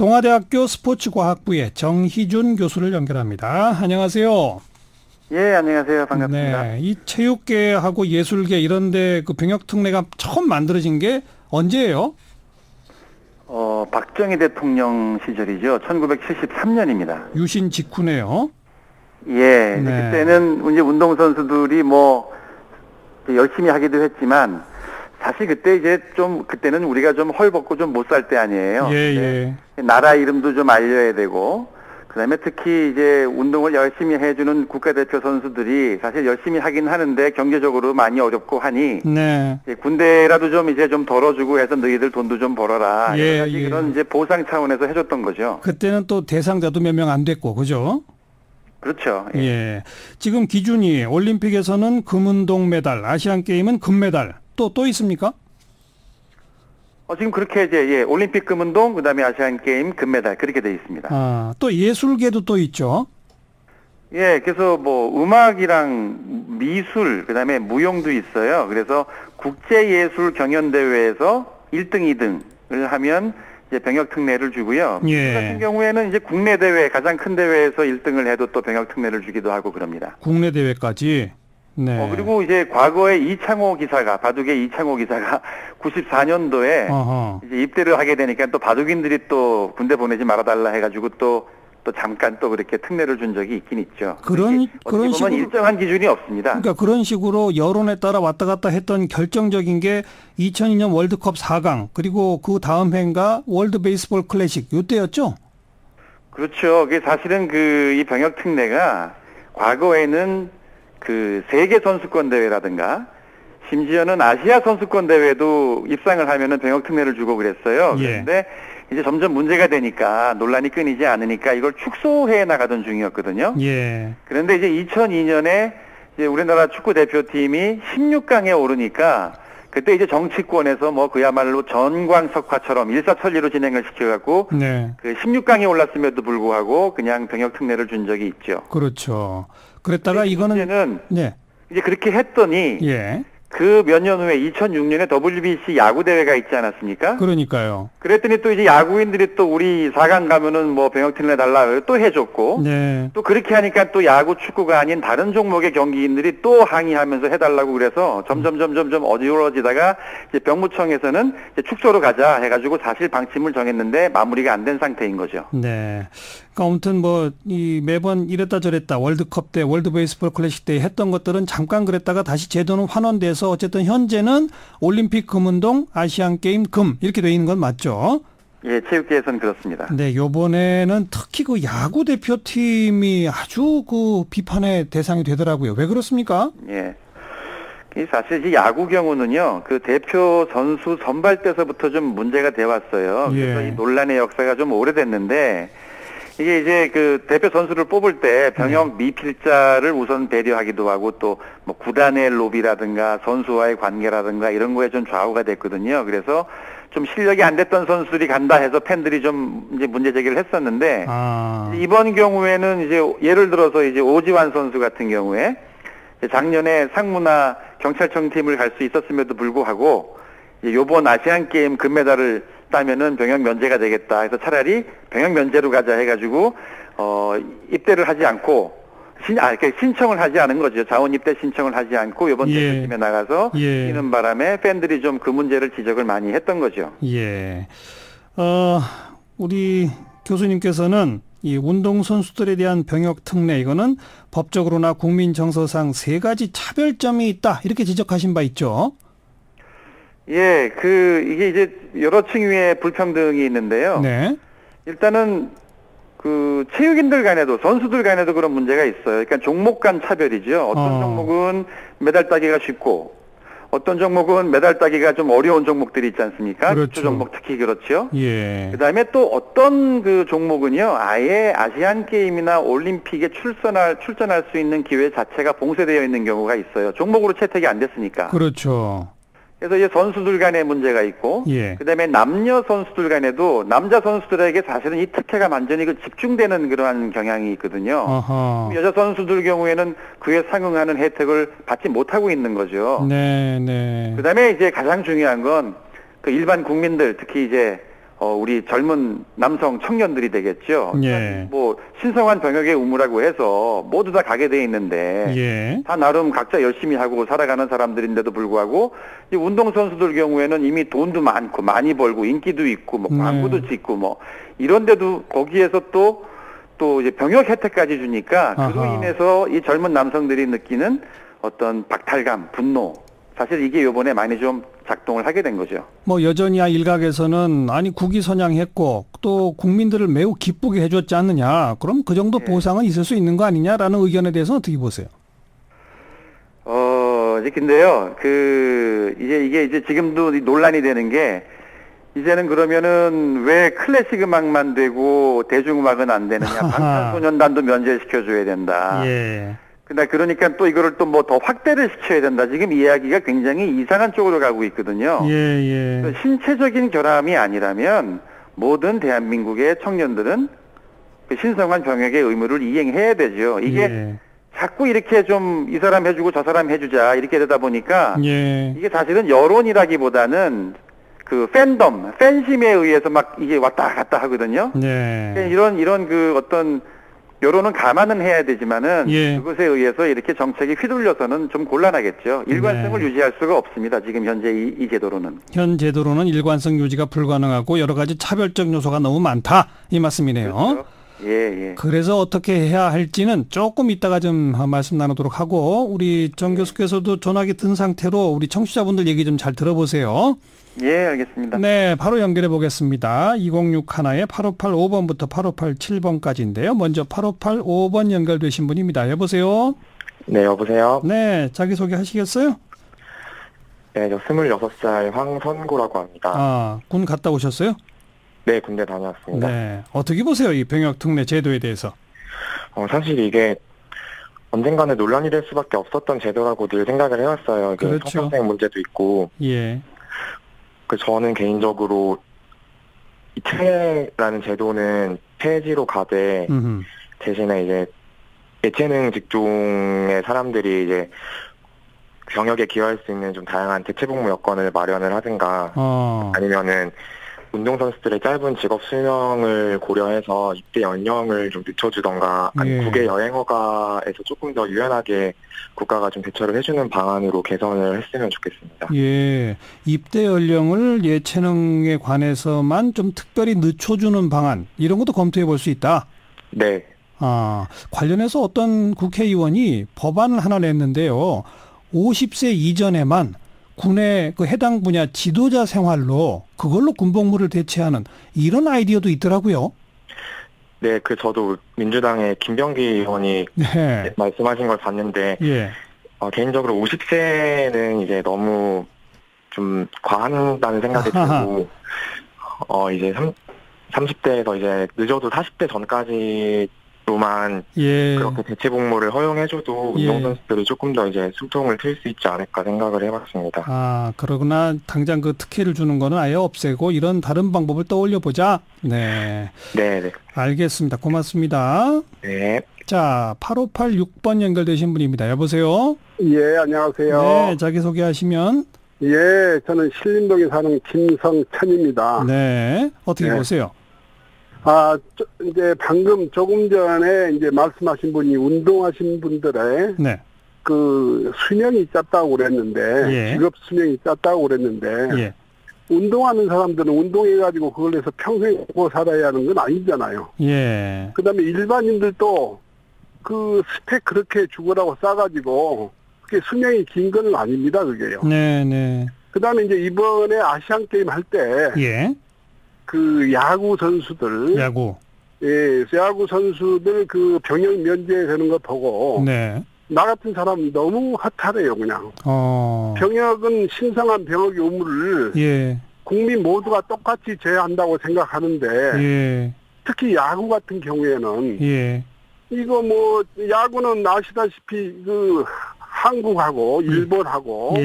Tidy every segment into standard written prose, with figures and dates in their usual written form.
동아대학교 스포츠과학부의 정희준 교수를 연결합니다. 안녕하세요. 예, 안녕하세요. 반갑습니다. 네, 이 체육계하고 예술계 이런데 그 병역특례가 처음 만들어진 게 언제예요? 박정희 대통령 시절이죠. 1973년입니다. 유신 직후네요. 예, 네. 그때는 이제 운동선수들이 열심히 하기도 했지만, 사실 그때는 우리가 좀 헐벗고 좀 못 살 때 아니에요. 예. 나라 이름도 좀 알려야 되고, 그 다음에 특히 이제 운동을 열심히 해주는 국가대표 선수들이 사실 열심히 하긴 하는데 경제적으로 많이 어렵고 하니, 네. 군대라도 좀 덜어주고 해서 너희들 돈도 좀 벌어라. 예. 그런 이제 보상 차원에서 해줬던 거죠. 그때는 또 대상자도 몇 명 안 됐고, 그죠? 그렇죠. 예. 지금 기준이 올림픽에서는 금운동 메달, 아시안게임은 금메달, 또 있습니까? 지금 그렇게 올림픽 금운동, 그 다음에 아시안게임 금메달, 그렇게 돼 있습니다. 또 예술계도 또 있죠? 예, 그래서 음악이랑 미술, 그 다음에 무용도 있어요. 그래서 국제예술경연대회에서 1등, 2등을 하면 이제 병역특례를 주고요. 예. 같은 경우에는 이제 국내 대회, 가장 큰 대회에서 1등을 해도 또 병역특례를 주기도 하고 그럽니다. 국내 대회까지? 네. 그리고 이제 과거에 바둑의 이창호 기사가 94년도에 이제 입대를 하게 되니까 또 바둑인들이 또 군대 보내지 말아달라 해가지고 또 잠깐 또 그렇게 특례를 준 적이 있긴 있죠. 그런 식으로 일정한 기준이 없습니다. 그러니까 그런 식으로 여론에 따라 왔다 갔다 했던 결정적인 게 2002년 월드컵 4강 그리고 그 다음 해인가 월드 베이스볼 클래식 요때였죠? 그렇죠. 그게 사실은 이 병역 특례가 과거에는 세계 선수권 대회라든가 심지어는 아시아 선수권 대회도 입상을 하면은 병역 특례를 주고 그랬어요. 예. 그런데 이제 점점 문제가 되니까 논란이 끊이지 않으니까 이걸 축소해 나가던 중이었거든요. 예. 그런데 이제 2002년에 이제 우리나라 축구 대표팀이 16강에 오르니까 그때 이제 정치권에서 그야말로 전광석화처럼 일사천리로 진행을 시켜갖고 네. 16강에 올랐음에도 불구하고 그냥 병역 특례를 준 적이 있죠. 그렇죠. 그랬다가 이거는 이제 그렇게 했더니 예. 그 몇 년 후에 2006년에 WBC 야구 대회가 있지 않았습니까? 그러니까요. 그랬더니 또 이제 야구인들이 또 우리 4강 가면은 병역 특례 달라 또 해줬고, 네. 또 그렇게 하니까 또 야구 축구가 아닌 다른 종목의 경기인들이 또 항의하면서 해달라고 그래서 점점 어지러워지다가 이제 병무청에서는 이제 축소로 가자 해가지고 사실 방침을 정했는데 마무리가 안 된 상태인 거죠. 네. 그러니까 아무튼 매번 이랬다 저랬다 월드컵 때 월드 베이스볼 클래식 때 했던 것들은 잠깐 그랬다가 다시 제도는 환원돼서 어쨌든 현재는 올림픽 금운동, 아시안 게임 금 이렇게 돼 있는 건 맞죠? 예, 체육계에서는 그렇습니다. 네, 요번에는 특히 야구 대표팀이 아주 비판의 대상이 되더라고요. 왜 그렇습니까? 예. 사실 이 야구 경우는요, 대표 선수 선발 때서부터 좀 문제가 돼 왔어요. 그래서 예. 이 논란의 역사가 좀 오래됐는데, 이게 이제 대표 선수를 뽑을 때 병역 미필자를 우선 배려하기도 하고 또 구단의 로비라든가 선수와의 관계라든가 이런 거에 좀 좌우가 됐거든요. 그래서 좀 실력이 안 됐던 선수들이 간다 해서 팬들이 좀 이제 문제 제기를 했었는데, 이번 경우에는 이제 예를 들어서 이제 오지환 선수 같은 경우에 작년에 상무나 경찰청 팀을 갈 수 있었음에도 불구하고 요번 아시안 게임 금메달을 따면은 병역 면제가 되겠다 해서 차라리 병역 면제로 가자 해가지고 입대를 하지 않고 신청을 하지 않은 거죠. 자원 입대 신청을 하지 않고 이번 대표팀에 나가서 뛰는 바람에 팬들이 좀 그 문제를 지적을 많이 했던 거죠. 예. 우리 교수님께서는 이 운동선수들에 대한 병역 특례 이거는 법적으로나 국민 정서상 세 가지 차별점이 있다 이렇게 지적하신 바 있죠. 예, 이게 이제 여러 층위의 불평등이 있는데요. 네. 일단은 체육인들 간에도 선수들 간에도 그런 문제가 있어요. 그러니까 종목 간 차별이죠. 어떤 종목은 메달 따기가 쉽고 어떤 종목은 메달 따기가 좀 어려운 종목들이 있지 않습니까? 그렇죠. 기초 종목 특히 그렇죠. 예. 그다음에 또 어떤 종목은요, 아예 아시안 게임이나 올림픽에 출전할 수 있는 기회 자체가 봉쇄되어 있는 경우가 있어요. 종목으로 채택이 안 됐으니까. 그렇죠. 그래서 이제 선수들 간에 문제가 있고, 그다음에 남녀 선수들 간에도 남자 선수들에게 사실은 이 특혜가 완전히 집중되는 그러한 경향이 있거든요. 여자 선수들 경우에는 그에 상응하는 혜택을 받지 못하고 있는 거죠. 네. 그다음에 이제 가장 중요한 건 일반 국민들, 특히 이제 우리 젊은 남성 청년들이 되겠죠. 예. 뭐 신성한 병역의 의무라고 해서 모두 다 가게 돼 있는데 예. 다 나름 각자 열심히 하고 살아가는 사람들인데도 불구하고 이 운동 선수들 경우에는 이미 돈도 많고 많이 벌고 인기도 있고 뭐 광고도 찍고 뭐 이런데도 거기에서 또 이제 병역 혜택까지 주니까 그로 아하. 인해서 이 젊은 남성들이 느끼는 어떤 박탈감, 분노 사실 이게 요번에 많이 좀 작동을 하게 된 거죠. 뭐 여전히 일각에서는 아니 국위 선양했고 또 국민들을 매우 기쁘게 해줬지 않느냐. 그럼 그 정도 보상은 있을 수 있는 거 아니냐라는 의견에 대해서 어떻게 보세요? 이제 근데요, 이게 이제 지금도 논란이 되는 게 이제는 그러면은 왜 클래식 음악만 되고 대중음악은 안 되느냐. 방탄소년단도 면제시켜줘야 된다. 예. 그러니까 또 이거를 또 뭐 더 확대를 시켜야 된다. 지금 이야기가 굉장히 이상한 쪽으로 가고 있거든요. 예. 신체적인 결함이 아니라면 모든 대한민국의 청년들은 그 신성한 병역의 의무를 이행해야 되죠. 이게 자꾸 이렇게 좀 이 사람 해주고 저 사람 해주자 이렇게 되다 보니까 이게 사실은 여론이라기보다는 그 팬심에 의해서 막 이게 왔다 갔다 하거든요. 이런 그 어떤 여론은 감안은 해야 되지만은 그것에 의해서 이렇게 정책이 휘둘려서는 좀 곤란하겠죠. 일관성을 유지할 수가 없습니다. 지금 현재 이 제도로는. 현 제도로는 일관성 유지가 불가능하고 여러 가지 차별적 요소가 너무 많다. 이 말씀이네요. 그렇죠. 예. 그래서 어떻게 해야 할지는 조금 이따가 좀 말씀 나누도록 하고 우리 정 교수께서도 전화기 든 상태로 우리 청취자분들 얘기 좀 잘 들어보세요. 예, 알겠습니다. 네, 바로 연결해 보겠습니다. 2061에 8585번부터 8587번까지인데요. 먼저 8585번 연결되신 분입니다. 여보세요? 네, 여보세요? 네, 자기소개 하시겠어요? 네, 저 26살 황선고라고 합니다. 아, 군 갔다 오셨어요? 네, 군대 다녀왔습니다. 네, 어떻게 보세요? 이 병역특례 제도에 대해서? 사실 이게 언젠가는 논란이 될 수밖에 없었던 제도라고 늘 생각을 해왔어요. 그렇죠. 성평등 문제도 있고. 예. 저는 개인적으로 이 특례라는 제도는 폐지로 가되 대신에 이제 예체능 직종의 사람들이 이제 병역에 기여할 수 있는 좀 다양한 대체복무 여건을 마련을 하든가 아니면은 운동선수들의 짧은 직업 수명을 고려해서 입대 연령을 좀 늦춰주던가 아니 국외 여행허가에서 조금 더 유연하게 국가가 좀 대처를 해주는 방안으로 개선을 했으면 좋겠습니다. 예, 입대 연령을 예체능에 관해서만 좀 특별히 늦춰주는 방안 이런 것도 검토해 볼 수 있다. 네. 관련해서 어떤 국회의원이 법안을 하나 냈는데요. 50세 이전에만 군의 그 해당 분야 지도자 생활로 그걸로 군복무를 대체하는 이런 아이디어도 있더라고요. 네, 저도 민주당의 김병기 의원이 말씀하신 걸 봤는데 개인적으로 50세는 이제 너무 좀 과한다는 생각이 들고 이제 30대에서 이제 늦어도 40대 전까지로만 그렇게 대체 복무를 허용해줘도 운동선수들이 조금 더 이제 숨통을 트일 수 있지 않을까 생각을 해봤습니다. 그러구나. 당장 그 특혜를 주는 거는 아예 없애고 이런 다른 방법을 떠올려 보자. 네. 알겠습니다. 고맙습니다. 네. 자, 8586번 연결되신 분입니다. 여보세요? 예, 안녕하세요. 네, 자기소개하시면. 예, 저는 신림동에 사는 김성천입니다. 네, 어떻게 보세요? 이제 방금 조금 전에 이제 말씀하신 분이 운동하신 분들의 그 수명이 짧다고 그랬는데, 직업 수명이 짧다고 그랬는데, 운동하는 사람들은 운동해가지고 그걸 해서 평생 먹고 살아야 하는 건 아니잖아요. 그 다음에 일반인들도 그 스펙 그렇게 죽으라고 싸가지고, 그게 수명이 긴 건 아닙니다, 그게요. 그 다음에 이제 이번에 아시안 게임 할 때, 그 야구 선수들, 야구 선수들 그 병역 면제되는 거 보고, 나 같은 사람 너무 허탈해요, 그냥. 병역은 신성한 병역 의무를 국민 모두가 똑같이 져야 한다고 생각하는데, 특히 야구 같은 경우에는 이거 뭐 야구는 아시다시피 그 한국하고 일본하고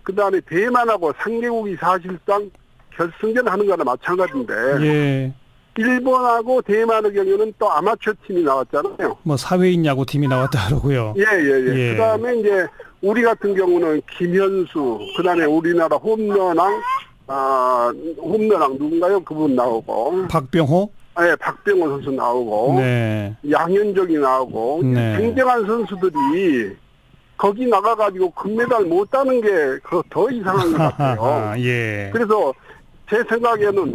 그다음에 대만하고 3개국이 사실상 결승전 하는 거나 마찬가지인데 일본하고 대만의 경우는 또 아마추어 팀이 나왔잖아요. 뭐 사회인 야구 팀이 나왔다 그러고요. 그다음에 이제 우리 같은 경우는 김현수, 그다음에 우리나라 홈런왕 홈런왕 누군가요? 그분 나오고. 박병호? 네, 박병호 선수 나오고. 네. 양현종이 나오고. 네. 쟁쟁한 선수들이 거기 나가가지고 금메달 못 따는 게 더 이상한 것 같아요. 예. 그래서 제 생각에는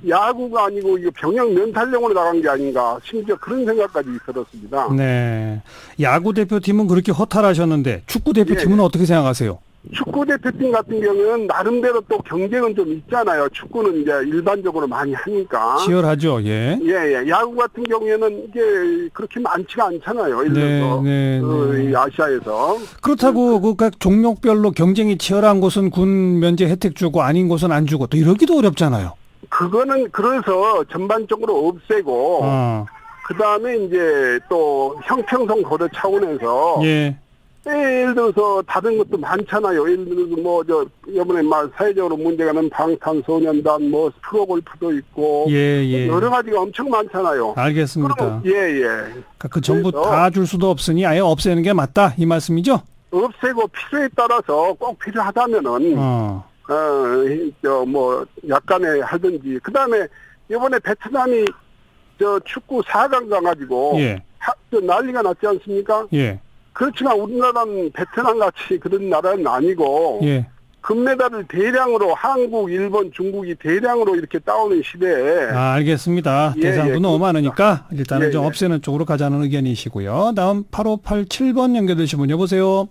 야구가 아니고 이거 병역 면탈령으로 나간 게 아닌가, 심지어 그런 생각까지 들었습니다. 네. 야구 대표팀은 그렇게 허탈하셨는데 축구 대표팀은 예. 어떻게 생각하세요? 축구 대표팀 같은 경우는 나름대로 또 경쟁은 좀 있잖아요. 축구는 이제 일반적으로 많이 하니까. 치열하죠, 예. 예. 야구 같은 경우에는 이게 그렇게 많지가 않잖아요. 예를 들어서 네. 아시아에서. 그렇다고 각 종목별로 경쟁이 치열한 곳은 군 면제 혜택 주고 아닌 곳은 안 주고 또 이러기도 어렵잖아요. 그거는 그래서 전반적으로 없애고 그 다음에 이제 또 형평성 고려 차원에서. 예. 예를 들어서 다른 것도 많잖아요. 예를 들어서 이번에 사회적으로 문제가 있는 방탄소년단 프로골프도 있고 예. 여러 가지가 엄청 많잖아요. 알겠습니다. 예. 그러니까 그 전부 다 줄 수도 없으니 아예 없애는 게 맞다 이 말씀이죠? 없애고 필요에 따라서 꼭 필요하다면은 약간의 하든지. 그 다음에 이번에 베트남이 축구 4강 가가지고 예. 난리가 났지 않습니까? 예. 그렇지만 우리나라는 베트남 같이 그런 나라는 아니고 예. 금메달을 대량으로 한국, 일본, 중국이 대량으로 이렇게 따오는 시대에. 알겠습니다. 대상도 너무 많으니까 일단은 좀 없애는 쪽으로 가자는 의견이시고요. 다음 8587번 연결되신 분 여보세요.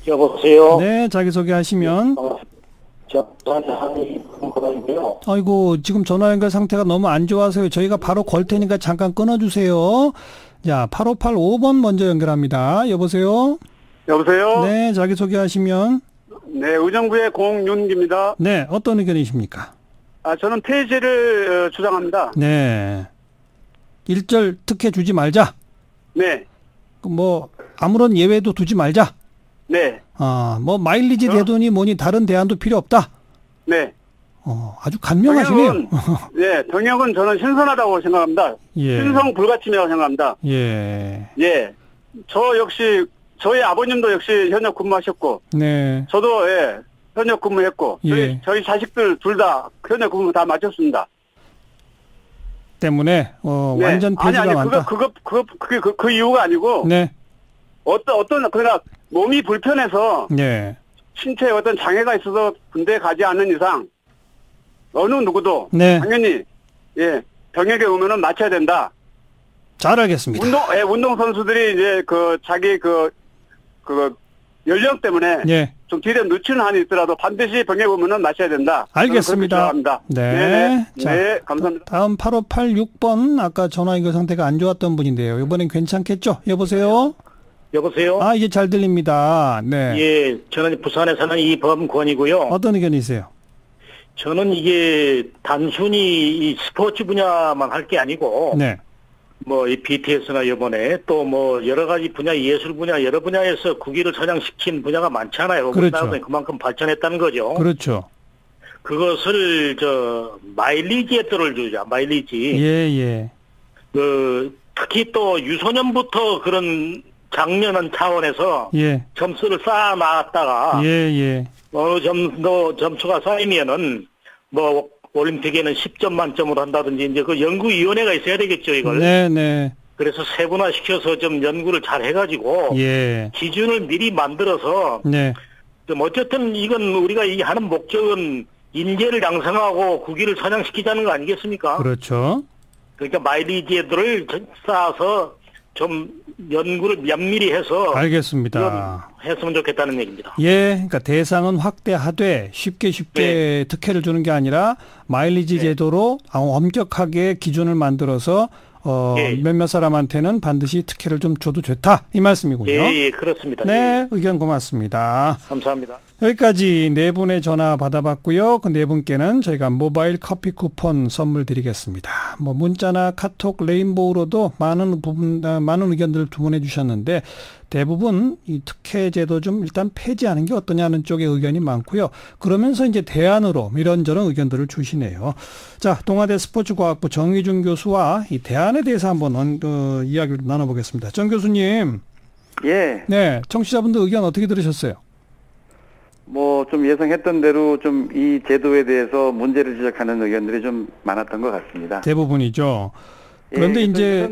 여보세요. 네, 자기소개하시면. 아이고, 지금 전화 연결 상태가 너무 안 좋아서요. 저희가 바로 걸 테니까 잠깐 끊어주세요. 자, 8585번 먼저 연결합니다. 여보세요? 여보세요? 네, 자기소개하시면. 네, 의정부의 공윤기입니다. 네, 어떤 의견이십니까? 저는 폐지를 주장합니다. 네. 일절 특혜 주지 말자? 네. 아무런 예외도 두지 말자? 네. 마일리지 대돈이 뭐니 다른 대안도 필요 없다? 네. 아주 간명하시네요. 네, 병역은 저는 신선하다고 생각합니다. 예. 신성 불가침이라고 생각합니다. 예. 예. 저 역시, 저희 아버님도 역시 현역 근무하셨고. 네. 저도, 현역 근무했고. 예. 저희 자식들 둘 다 현역 근무 다 마쳤습니다. 때문에, 네. 완전 폐지가 많다. 그게 그 이유가 아니고. 네. 그러니까 몸이 불편해서. 네. 신체에 어떤 장애가 있어서 군대에 가지 않는 이상. 어느 누구도 네. 당연히 병역에 오면은 맞춰야 된다. 잘 알겠습니다. 운동 선수들이 이제 자기 연령 때문에 좀 뒤에 늦추는 한이 있더라도 반드시 병역에 오면은 맞춰야 된다. 알겠습니다. 네. 네, 감사합니다. 다음 8586번 아까 전화 연결 상태가 안 좋았던 분인데요. 이번엔 괜찮겠죠? 여보세요? 여보세요? 이제 잘 들립니다. 네. 예, 저는 부산에 사는 이범권이고요. 어떤 의견이세요? 저는 이게 단순히 이 스포츠 분야만 할 게 아니고, 네. 이 BTS나 이번에 또 여러 가지 분야, 예술 분야, 여러 분야에서 국위를 선양시킨 분야가 많잖아요. 그렇죠. 우리나라도 그만큼 발전했다는 거죠. 그렇죠. 그것을 마일리지에 뜰을 주자, 마일리지. 예. 특히 또 유소년부터 그런 장려하는 차원에서 점수를 쌓아 나갔다가 어느 정도 점수가 쌓이면은 올림픽에는 10점 만점으로 한다든지 이제 그 연구위원회가 있어야 되겠죠, 이걸. 네. 그래서 세분화시켜서 좀 연구를 잘 해가지고 기준을 미리 만들어서 좀 어쨌든 이건 우리가 하는 목적은 인재를 양성하고 국위를 선양시키자는 거 아니겠습니까? 그렇죠. 그러니까 마일리지들을 쌓아서 좀 연구를 면밀히 해서 알겠습니다. 했으면 좋겠다는 얘기입니다. 그러니까 대상은 확대하되 쉽게 특혜를 주는 게 아니라 마일리지 제도로 엄격하게 기준을 만들어서 몇몇 사람한테는 반드시 특혜를 좀 줘도 좋다 이 말씀이군요. 예, 그렇습니다. 네, 의견 고맙습니다. 감사합니다. 여기까지 네 분의 전화 받아봤고요. 그 네 분께는 저희가 모바일 커피 쿠폰 선물 드리겠습니다. 문자나 카톡 레인보우로도 많은 의견들을 주문해 주셨는데 대부분 이 특혜 제도 좀 일단 폐지하는 게 어떠냐는 쪽의 의견이 많고요. 그러면서 이제 대안으로 이런저런 의견들을 주시네요. 자, 동아대 스포츠과학부 정의준 교수와 이 대안에 대해서 한번 이야기를 나눠보겠습니다. 정 교수님. 예. 네, 청취자분들 의견 어떻게 들으셨어요? 뭐 좀 예상했던 대로 좀 이 제도에 대해서 문제를 지적하는 의견들이 좀 많았던 것 같습니다. 대부분이죠. 그런데 이제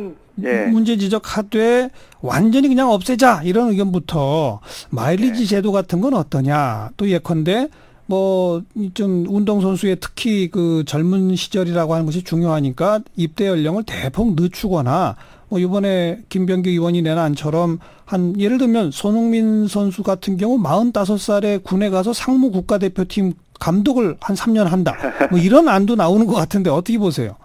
문제 지적하되 완전히 그냥 없애자 이런 의견부터 마일리지 제도 같은 건 어떠냐. 또 예컨대 뭐 좀 운동선수의 특히 그 젊은 시절이라고 하는 것이 중요하니까 입대 연령을 대폭 늦추거나 뭐 이번에 김병기 의원이 낸 안처럼 한 예를 들면 손흥민 선수 같은 경우 45살에 군에 가서 상무 국가대표팀 감독을 한 3년 한다. 뭐 이런 안도 나오는 것 같은데 어떻게 보세요?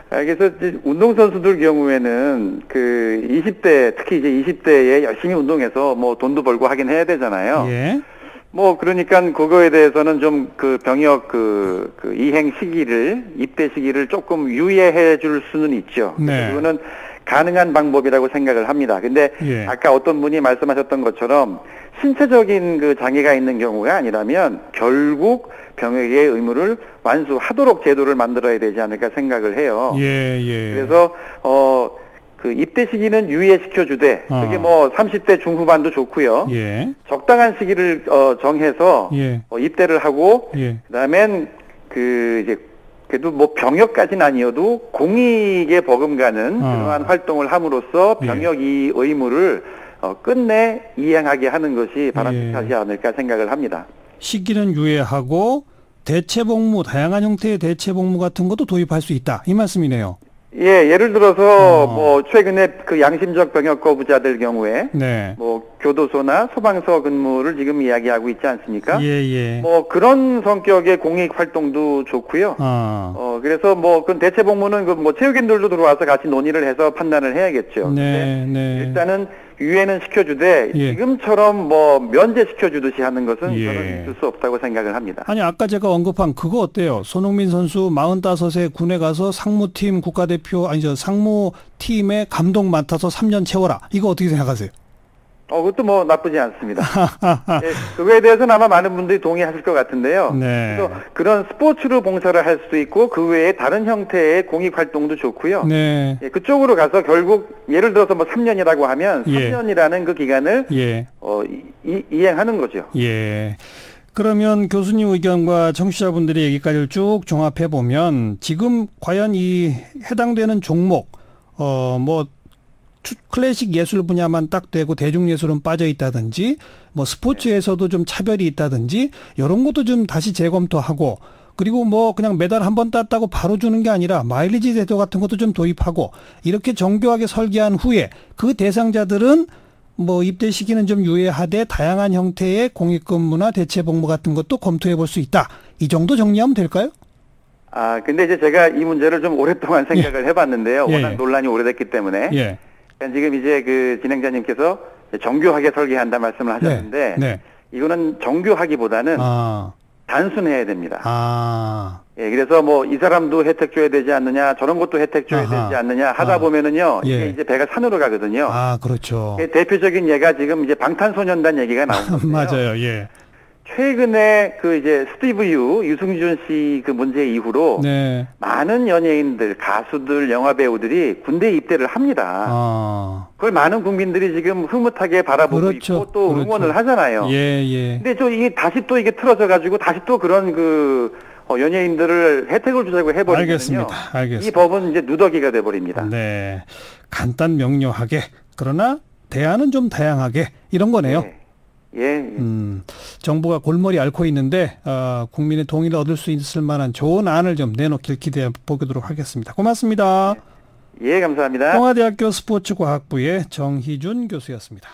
그래서 운동선수들 경우에는 그 20대, 특히 이제 20대에 열심히 운동해서 뭐 돈도 벌고 하긴 해야 되잖아요. 예. 뭐 그러니까 그거에 대해서는 좀 그 병역 그 이행 시기를, 입대 시기를 조금 유예해 줄 수는 있죠. 네. 그거는 가능한 방법이라고 생각을 합니다. 근데 아까 어떤 분이 말씀하셨던 것처럼 신체적인 그 장애가 있는 경우가 아니라면 결국 병역의 의무를 완수하도록 제도를 만들어야 되지 않을까 생각을 해요. 그래서 그 입대 시기는 유예시켜 주되 그게 뭐 30대 중후반도 좋고요. 적당한 시기를 정해서 입대를 하고 그다음엔 그 이제 그래도 뭐 병역까지는 아니어도 공익에 버금가는 그러한 활동을 함으로써 병역 이 의무를 끝내 이행하게 하는 것이 바람직하지 않을까 생각을 합니다. 시기는 유예하고 대체 복무, 다양한 형태의 대체 복무 같은 것도 도입할 수 있다. 이 말씀이네요. 예, 예를 들어서 뭐 최근에 그 양심적 병역 거부자들 경우에 뭐 교도소나 소방서 근무를 지금 이야기하고 있지 않습니까? 뭐 그런 성격의 공익 활동도 좋고요. 그래서 뭐 그건 대체 복무는 그 뭐 체육인들도 들어와서 같이 논의를 해서 판단을 해야겠죠. 일단은 유예는 시켜주되 지금처럼 뭐 면제시켜주듯이 하는 것은 저는 있을 수 없다고 생각을 합니다. 아니 아까 제가 언급한 그거 어때요? 손흥민 선수 45세 군에 가서 상무팀 국가대표 상무팀의 감독 맡아서 3년 채워라. 이거 어떻게 생각하세요? 그것도 뭐 나쁘지 않습니다. 그거에 대해서는 아마 많은 분들이 동의하실 것 같은데요. 그래서 그런 스포츠로 봉사를 할 수도 있고 그 외에 다른 형태의 공익 활동도 좋고요. 그쪽으로 가서 결국 예를 들어서 뭐 3년이라고 하면 3년이라는 그 기간을 이행하는 거죠. 그러면 교수님 의견과 청취자분들의 얘기까지를 쭉 종합해 보면 지금 과연 이 해당되는 종목 뭐 클래식 예술 분야만 딱 되고 대중예술은 빠져 있다든지 뭐 스포츠에서도 좀 차별이 있다든지 이런 것도 좀 다시 재검토하고 그리고 뭐 그냥 메달 한 번 땄다고 바로 주는 게 아니라 마일리지 제도 같은 것도 좀 도입하고 이렇게 정교하게 설계한 후에 그 대상자들은 뭐 입대 시기는 좀 유예하되 다양한 형태의 공익근무나 대체 복무 같은 것도 검토해 볼 수 있다. 이 정도 정리하면 될까요? 근데 이제 제가 이 문제를 좀 오랫동안 생각을 해봤는데요. 워낙 논란이 오래됐기 때문에. 지금 이제 그 진행자님께서 정교하게 설계한다 말씀을 하셨는데 이거는 정교하기보다는 단순해야 됩니다. 그래서 뭐 이 사람도 혜택 줘야 되지 않느냐, 저런 것도 혜택 줘야 되지 않느냐 하다 보면은요 이게 이제 배가 산으로 가거든요. 그렇죠. 대표적인 예가 지금 이제 방탄소년단 얘기가 나오는데요. 맞아요. 최근에 그 이제 스티브 유승준 씨 그 문제 이후로 많은 연예인들, 가수들, 영화 배우들이 군대 입대를 합니다. 그걸 많은 국민들이 지금 흐뭇하게 바라보고 있고 또 응원을 하잖아요. 근데 이게 다시 또 이게 틀어져 가지고 다시 또 그런 그 연예인들을 혜택을 주자고 해버리면요. 알겠습니다. 이 법은 이제 누더기가 돼버립니다. 간단 명료하게 그러나 대안은 좀 다양하게 이런 거네요. 정부가 골머리 앓고 있는데 국민의 동의를 얻을 수 있을 만한 좋은 안을 좀 내놓길 기대해 보도록 하겠습니다. 고맙습니다. 감사합니다. 동아대학교 스포츠과학부의 정희준 교수였습니다.